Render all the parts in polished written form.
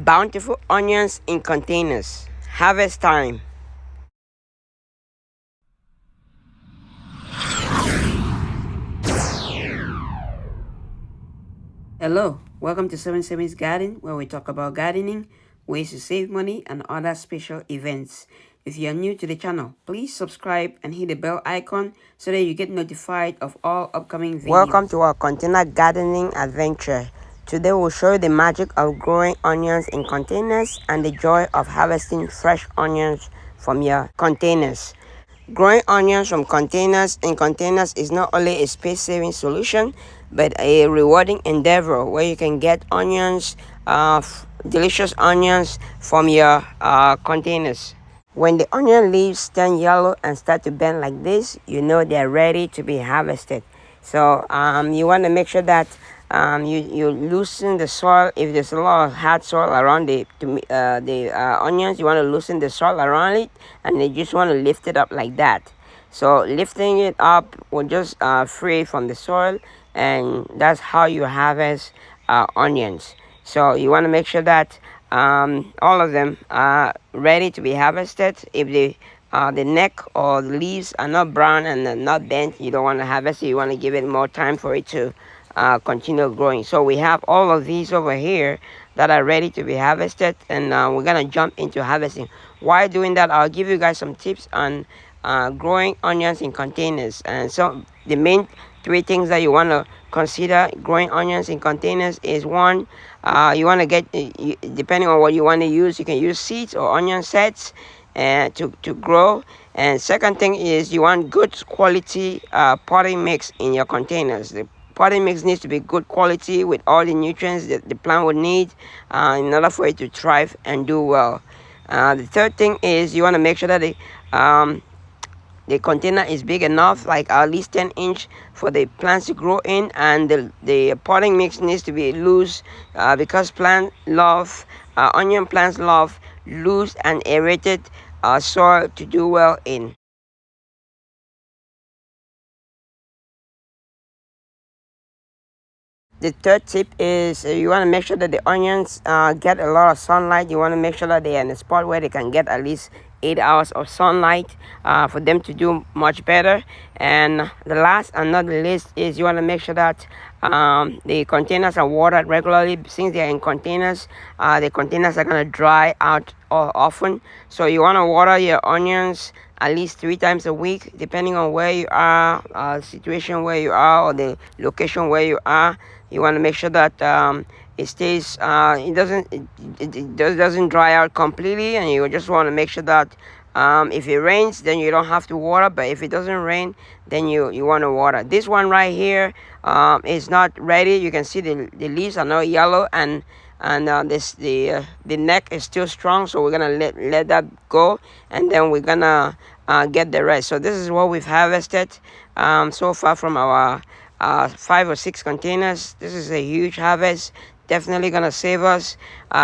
Bountiful onions in containers. Harvest time. Hello, welcome to 77's Garden, where we talk about gardening, ways to save money, and other special events. If you are new to the channel, please subscribe and hit the bell icon so that you get notified of all upcoming videos. Welcome to our container gardening adventure. Today we'll show you the magic of growing onions in containers and the joy of harvesting fresh onions from your containers. Growing onions from containers in containers is not only a space-saving solution, but a rewarding endeavor where you can get onions, delicious onions from your containers. When the onion leaves turn yellow and start to bend like this, you know they're ready to be harvested. So you want to make sure that you loosen the soil. If there's a lot of hard soil around the onions, you want to loosen the soil around it, and you just want to lift it up like that. So lifting it up will just free from the soil, and that's how you harvest onions. So you want to make sure that all of them are ready to be harvested. If the neck or the leaves are not brown and not bent, you don't want to harvest it. You want to give it more time for it to continue growing. So we have all of these over here that are ready to be harvested, and we're gonna jump into harvesting. While doing that, I'll give you guys some tips on growing onions in containers. And so the main three things that you want to consider growing onions in containers is: one, you want to get, depending on what you want to use, you can use seeds or onion sets to grow. And second thing is you want good quality potting mix in your containers. The potting mix needs to be good quality with all the nutrients that the plant would need in order for it to thrive and do well. The third thing is you want to make sure that the container is big enough, like at least 10-inch for the plants to grow in, and the potting mix needs to be loose because onion plants love loose and aerated soil to do well in. The third tip is you want to make sure that the onions get a lot of sunlight. You want to make sure that they're in a spot where they can get at least 8 hours of sunlight for them to do much better. And the last and not the least is you want to make sure that the containers are watered regularly. Since they're in containers, the containers are going to dry out often. So you want to water your onions at least 3 times a week, depending on where you are, situation where you are, or the location where you are. You want to make sure that it stays, it doesn't dry out completely, and you just want to make sure that if it rains, then you don't have to water. But if it doesn't rain, then you want to water. This one right here is not ready. You can see the leaves are not yellow, and the neck is still strong. So we're gonna let that go, and then we're gonna get the rest. So this is what we've harvested so far from our 5 or 6 containers. This is a huge harvest. Definitely gonna save us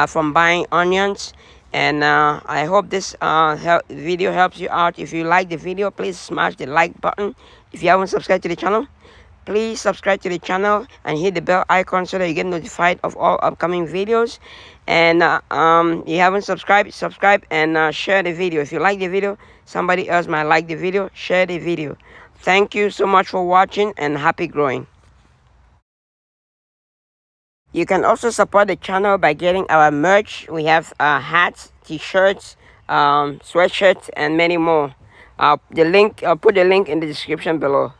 from buying onions. And I hope this video helps you out. If you like the video, please smash the like button. If you haven't subscribed to the channel, please subscribe to the channel and hit the bell icon so that you get notified of all upcoming videos. And you haven't subscribed, subscribe and share the video. If you like the video, somebody else might like the video, share the video. Thank you so much for watching, and happy growing. You can also support the channel by getting our merch. We have hats, t-shirts, sweatshirts, and many more. I'll put the link in the description below.